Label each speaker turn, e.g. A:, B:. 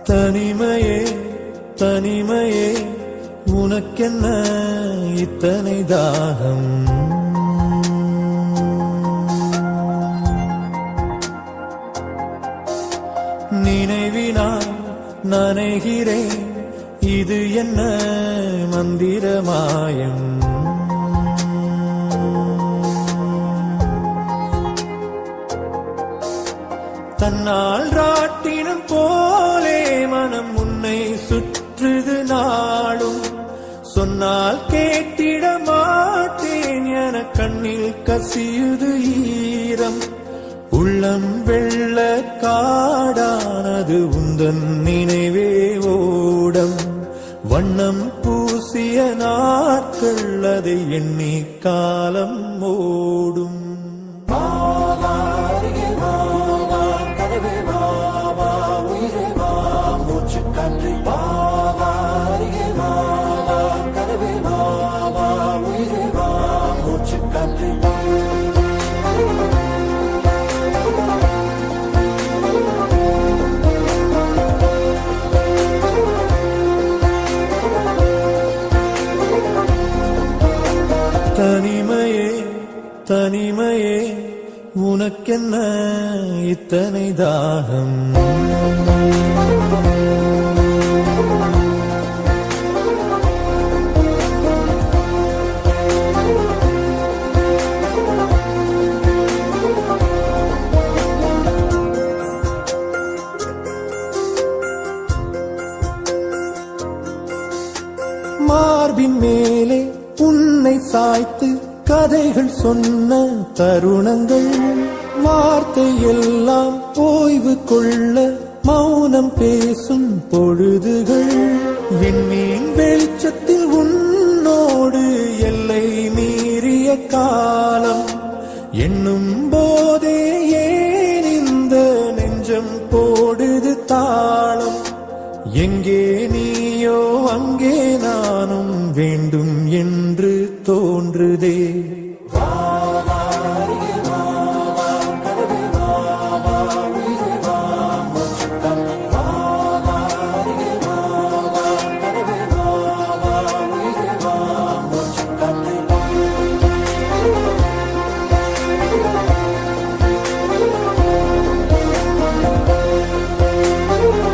A: தனிமையே தனிமையே உனக்கென்ன இத்தனை தாகம்? நினைவினால் நனைகிறேன், இது என்ன மந்திரமாயம்? தன்னால் ராட்டினம் போலே மனம் உன்னை சுற்றுது நாளும். சொன்னால் கேட்டிட மாட்டேன் என கண்ணில் கசியுது ஈரம். உள்ளம் வெள்ள காடானது உந்தன் நினைவே ஓடம். வண்ணம் பூசிய நாட்கள் அதை எண்ணி காலம் ஓடும். தனிமையே தனிமையே உனக்கென்ன இத்தனை தாகம்? மார்பின் மேலே உன்னை சாய்த்து கதைகள் சொன்ன தருணங்கள். வார்த்தை எல்லாம் ஓய்வு கொள்ள மௌனம் பேசும் பொழுதுகள். விண்மீன் வெளிச்சத்தில் உன்னோடு எல்லை மீறிய காலம். எண்ணும் போதே ஏன் இந்த நெஞ்சம் போ